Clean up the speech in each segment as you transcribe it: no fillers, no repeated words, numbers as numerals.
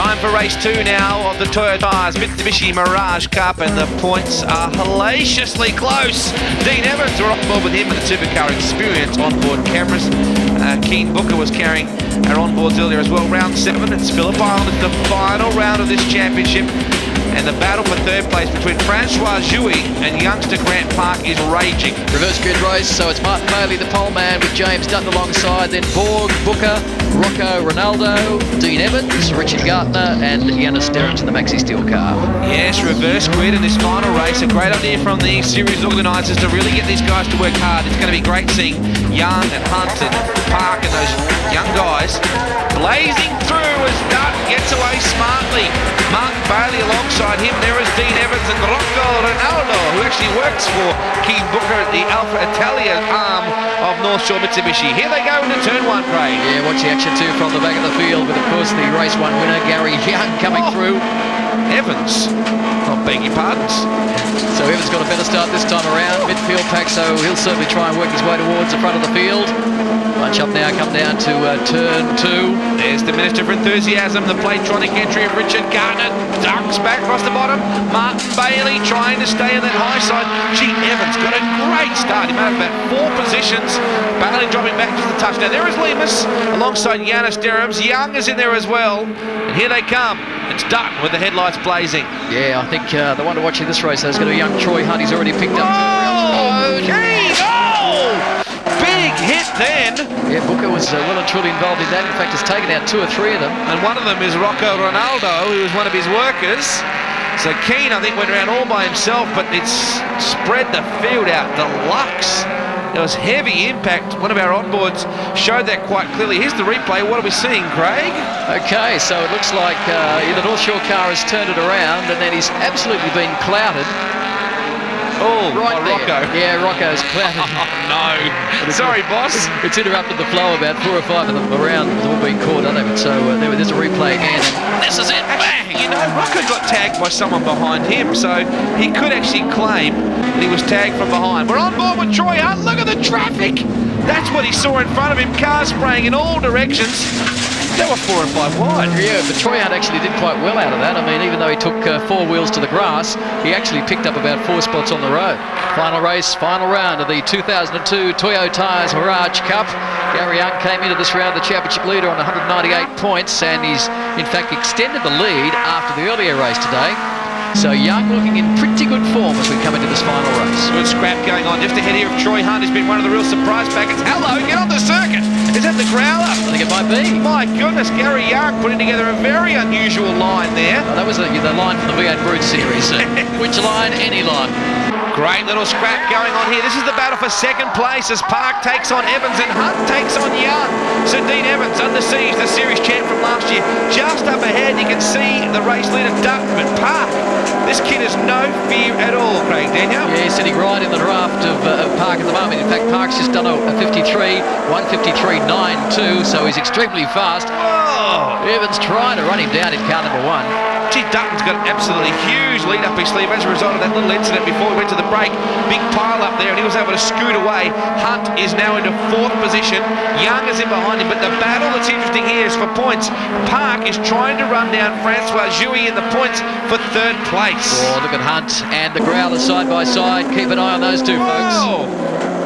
Time for race 2 now of the Toyota's Mitsubishi Mirage Cup, and the points are hellaciously close. Dean Evans, we're on board with him with the supercar experience onboard cameras. Keen Booker was carrying our onboards earlier as well. Round 7, it's Phillip Island. It's the final round of this championship, and the battle for third place between Francois Jouy and youngster Grant Park is raging. Reverse grid race, so it's Martin Bailey, the pole man, with James Dutton alongside, then Borg, Booker, Rocco, Ronaldo, Dean Evans, Richard Gartner, and Yannis Derrins in the Maxi Steel car. Yes, reverse grid in this final race. A great idea from the series organisers to really get these guys to work hard. It's going to be great seeing Young and Hunt and Park and those young guys blazing through as Dutton gets away smartly. Martin Bailey alongside him. There is Dean Evans and Rocco Ronaldo, who actually works for Keen Booker at the Alpha Italia arm of North Shore Mitsubishi. Here they go into turn 1, Craig. Yeah, watch the action too from the back of the field with, of course, the race 1 winner, Gary Young, coming through. Evans, I beg your pardons. So Evans got a better start this time around. Midfield pack, so he'll certainly try and work his way towards the front of the field. Bunch up now, come down to turn 2. There's the Minister for Enthusiasm, the Playtronic entry of Richard Gartner. Ducks back across the bottom. Martin Bailey trying to stay on that high side. Gee, Evans got a great start. He made about 4 positions. Bailey dropping back just a touch. Now there is Lemus alongside Yannis Derrins. Young is in there as well. And here they come. It's Dutton with the headlights blazing. Yeah, I think the one to watch in this race is going to be young Troy Hunt. He's already picked up. Oh, gee! Oh! Big hit then. Yeah, Booker was well and truly involved in that. In fact, has taken out 2 or 3 of them. And one of them is Rocco Ronaldo, who was one of his workers. So Keen, I think, went around all by himself, but it's spread the field out deluxe. There was heavy impact. One of our onboards showed that quite clearly. Here's the replay. What are we seeing, Craig? Okay, so it looks like the North Shore car has turned it around, and then he's absolutely been clouted. Oh, right there. Rocco. Yeah, Rocco's clouted. Oh, no. Sorry, boss. It's interrupted the flow. About 4 or 5 of them around have all been caught on it. So there's a replay, and this is it. Actually, you know, Rocco got tagged by someone behind him, so he could actually claim that he was tagged from behind. We're on board with Troy Hunt. Look at the traffic. That's what he saw in front of him. Cars spraying in all directions. They were 4 and 5 wide. Yeah, but Troy Hunt actually did quite well out of that. I mean, even though he took 4 wheels to the grass, he actually picked up about 4 spots on the road. Final race, final round of the 2002 Toyota's Mirage Cup. Gary Young came into this round the championship leader on 198 points, and he's in fact extended the lead after the earlier race today. So Young looking in pretty good form as we come into this final race. Good scrap going on just ahead here of Troy Hunt, who's been one of the real surprise packets. Hello, get on the circuit. Is that the growler? I think it might be. My goodness, Gary Young putting together a very unusual line there. Oh, that was the line from the V8 Brood series. Which line? Any line. Great little scrap going on here. This is the battle for second place as Park takes on Evans and Hunt takes on Young. So Dean Evans under siege, the series champ from last year. Just up ahead, you can see the race leader Dutton, but Park, this kid has no fear at all, Craig Daniel. Yeah, he's sitting right in the draft of Park at the moment. In fact, Park's just done a 53, 153.92, so he's extremely fast. Whoa. Evans trying to run him down in car number 1. Gee, Dutton's got an absolutely huge lead up his sleeve as a result of that little incident before we went to the break. Big pile up there, and he was able to scoot away. Hunt is now into 4th position. Young is in behind him, but the battle that's interesting here is for points. Park is trying to run down Francois Jouy in the points for 3rd place. Oh, look at Hunt and the growler side by side. Keep an eye on those 2 folks. Oh,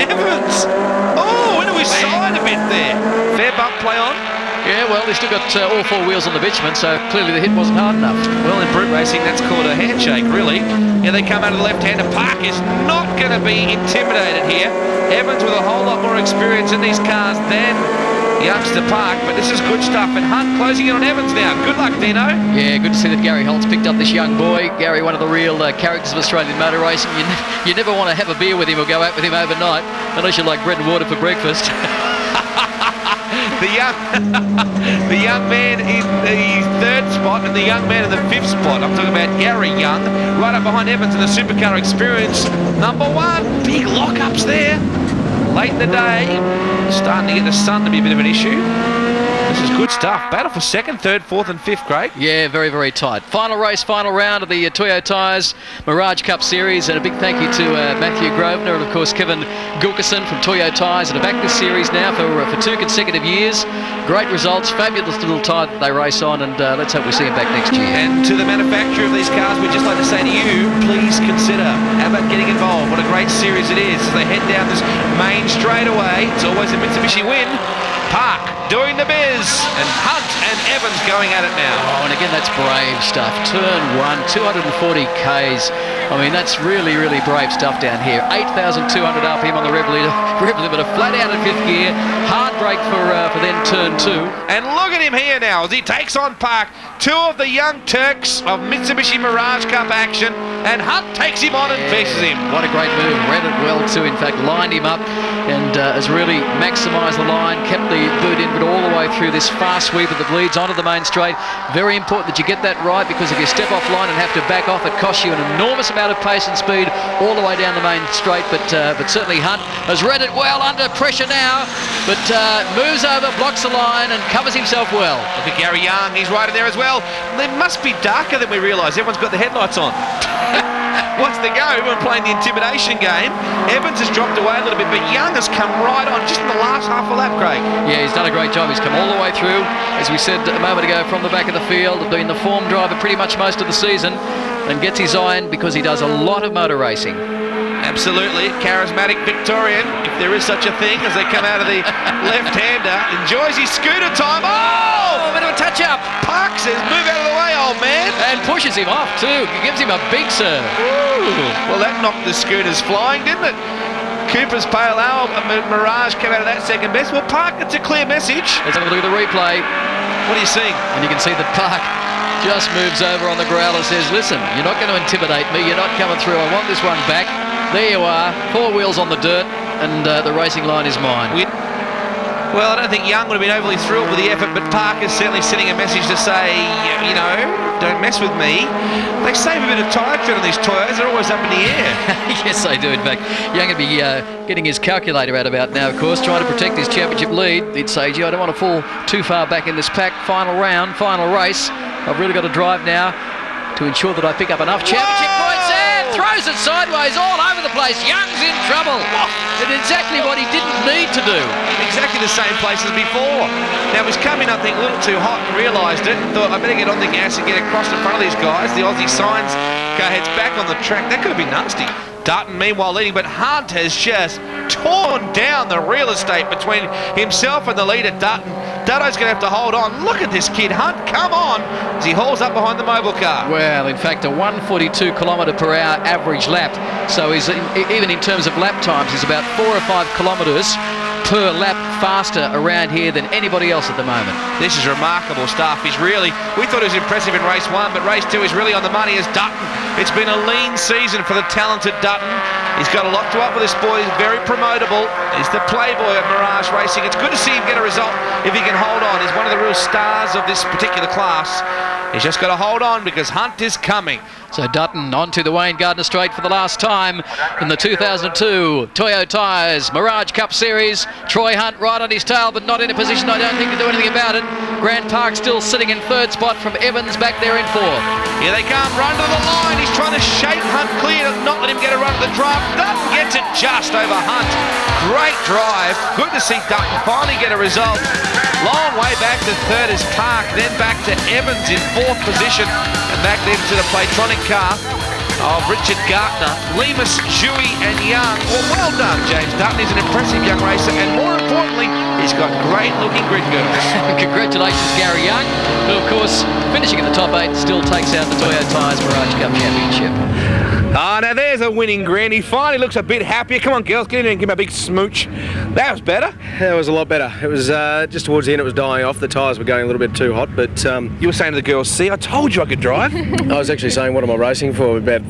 Evans. Oh, into his side a bit there. Fair bump play on. Yeah, well, they've still got all 4 wheels on the bitumen, so clearly the hit wasn't hard enough. Well, in brute racing, that's called a handshake, really. Here they come out of the left-hander. Park is not going to be intimidated here. Evans with a whole lot more experience in these cars than youngster Park, but this is good stuff. And Hunt closing in on Evans now. Good luck, Dino. Yeah, good to see that Gary Holt's picked up this young boy. Gary, one of the real characters of Australian motor racing. You never want to have a beer with him or go out with him overnight, unless you like bread and water for breakfast. The young man in the 3rd spot and the young man in the 5th spot. I'm talking about Gary Young, right up behind Evans in the supercar experience. Number 1, big lockups there. Late in the day, starting to get the sun to be a bit of an issue. This is good stuff. Battle for second, third, fourth and fifth, Craig. Yeah, very, very tight. Final race, final round of the Toyo Tyres Mirage Cup Series, and a big thank you to Matthew Grosvenor and, of course, Kevin Gilkison from Toyo Tyres that have backed this series now for 2 consecutive years. Great results, fabulous little tie that they race on, and let's hope we see them back next year. And to the manufacturer of these cars, we'd just like to say to you, please consider, how about getting involved? What a great series it is. As they head down this main straightaway, it's always a Mitsubishi win. Park doing the biz, and Hunt and Evans going at it now. Oh, and again, that's brave stuff. Turn 1, 240 Ks. I mean, that's really, really brave stuff down here. 8,200 RPM on the rev limiter, flat out at fifth gear. Hard brake for then turn 2. And look at him here now as he takes on Park. 2 of the young Turks of Mitsubishi Mirage Cup action, and Hunt takes him on and faces him. What a great move. Read it well too. In fact, lined him up and has really maximised the line, kept the boot in, but all the way through this fast sweeper that leads onto the main straight. Very important that you get that right, because if you step off line and have to back off, it costs you an enormous amount of pace and speed all the way down the main straight. But certainly Hunt has read it well, under pressure now, but moves over, blocks the line and covers himself well. Look at Gary Young, he's right in there as well. They must be darker than we realise. Everyone's got the headlights on. What's the go? We're playing the intimidation game. Evans has dropped away a little bit, but Young has come right on just in the last half a lap, Craig. Yeah, he's done a great job. He's come all the way through, as we said a moment ago, from the back of the field, been the form driver pretty much most of the season, and gets his eye in because he does a lot of motor racing. Absolutely. Charismatic Victorian, if there is such a thing, as they come out of the left-hander. Enjoys his scooter time. Oh! A bit of a touch-up. Park says, move out of the way, old man. And pushes him off too. He gives him a big serve. Ooh. Well, that knocked the scooters flying, didn't it? Cooper's Pale Ale Mirage came out of that second best. Well, Park, it's a clear message. Let's have a look at the replay. What are you seeing? And you can see that Park just moves over on the growl and says, listen, you're not going to intimidate me. You're not coming through. I want this one back. There you are, 4 wheels on the dirt, and the racing line is mine. Well, I don't think Young would have been overly thrilled with the effort, but Park is certainly sending a message to say, you know, don't mess with me. They save a bit of tyre tread on these Toyos. They're always up in the air. Yes, they do. In fact, Young would be getting his calculator out about now, of course, trying to protect his championship lead. He'd say, gee, I don't want to fall too far back in this pack. Final round, final race. I've really got to drive now to ensure that I pick up enough championship points, and throws it sideways all over the place. Young's in trouble. Did exactly what he didn't need to do. Exactly the same place as before. Now, he's come in, I think, a little too hot and realised it, and thought, I better get on the gas and get across in front of these guys. The Aussie signs go heads back on the track. That could have been nasty. Dutton, meanwhile, leading, but Hunt has just torn down the real estate between himself and the leader, Dutton. Dutto's going to have to hold on. Look at this kid, Hunt, come on, as he hauls up behind the mobile car. Well, in fact, a 142 km/h average lap. So he's, even in terms of lap times, he's about 4 or 5 kilometres per lap faster around here than anybody else at the moment. This is remarkable stuff. He's really, we thought he was impressive in race 1, but race 2 is really on the money as Dutton. It's been a lean season for the talented Dutton. He's got a lot to offer this boy. He's very promotable. He's the playboy of Mirage Racing. It's good to see him get a result if he can hold on. He's one of the real stars of this particular class. He's just got to hold on because Hunt is coming. So Dutton onto the Wayne Gardner Straight for the last time in the 2002 Toyo Tyres Mirage Cup Series. Troy Hunt right on his tail, but not in a position, I don't think, to do anything about it. Grant Park still sitting in 3rd spot from Evans back there in 4th. Here they come, run to the line. He's trying to shake Hunt clear to not let him get a run at the draft. Dutton gets it just over Hunt. Great drive. Good to see Dutton finally get a result. Long way back to 3rd is Park, then back to Evans in 4th position, and back then to the Playtronic car of Richard Gartner, Lemus, Dewey and Young. Well done, James Dutton. He's an impressive young racer, and more importantly, he's got great looking grid girls. Congratulations, Gary Young, who of course, finishing in the top 8, still takes out the Toyo Tyres Mirage Cup Championship. Now there's a winning grin. He finally looks a bit happier. Come on, girls, get in there and give him a big smooch. That was better. That was a lot better. It was just towards the end, it was dying off. The tyres were going a little bit too hot, but... You were saying to the girls, see, I told you I could drive. I was actually saying, what am I racing for, about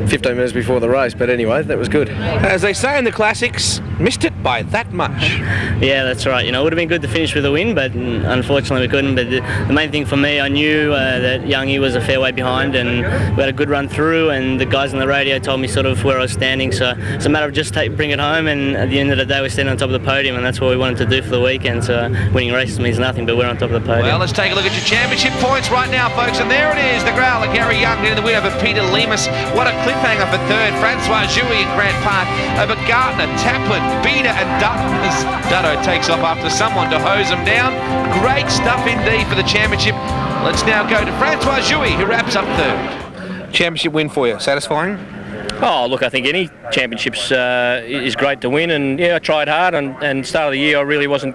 15 minutes before the race, but anyway, that was good. As they say in the classics, missed it by that much. Yeah, that's right. You know, it would have been good to finish with a win, but unfortunately we couldn't. But the main thing for me, I knew that Youngie was a fair way behind, and we had a good run through, and the guys on the radio told me sort of where I was standing. So it's a matter of just bring it home, and at the end of the day we're standing on top of the podium, and that's what we wanted to do for the weekend. So winning races means nothing, but we're on top of the podium. Well, let's take a look at your championship points right now, folks, and there it is, the growler Gary Young getting the win over Peter Lemus. What a cliffhanger for third. Francois Jouy in Grant Park over Gartner, Taplin, BIEDER and Dutton as Dutto takes off after someone to hose him down. Great stuff indeed for the championship. Let's now go to Francois Jouy, who wraps up third. Championship win for you, satisfying? Oh, look, I think any championships is great to win, and yeah, I tried hard, and start of the year I really wasn't,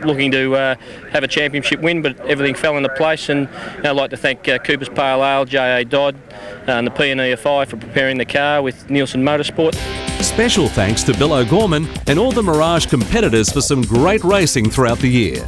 looking to have a championship win, but everything fell into place, and I'd like to thank Cooper's Pale Ale, J.A. Dodd, and the P&EFI for preparing the car with Nielsen Motorsport. Special thanks to Bill O'Gorman and all the Mirage competitors for some great racing throughout the year.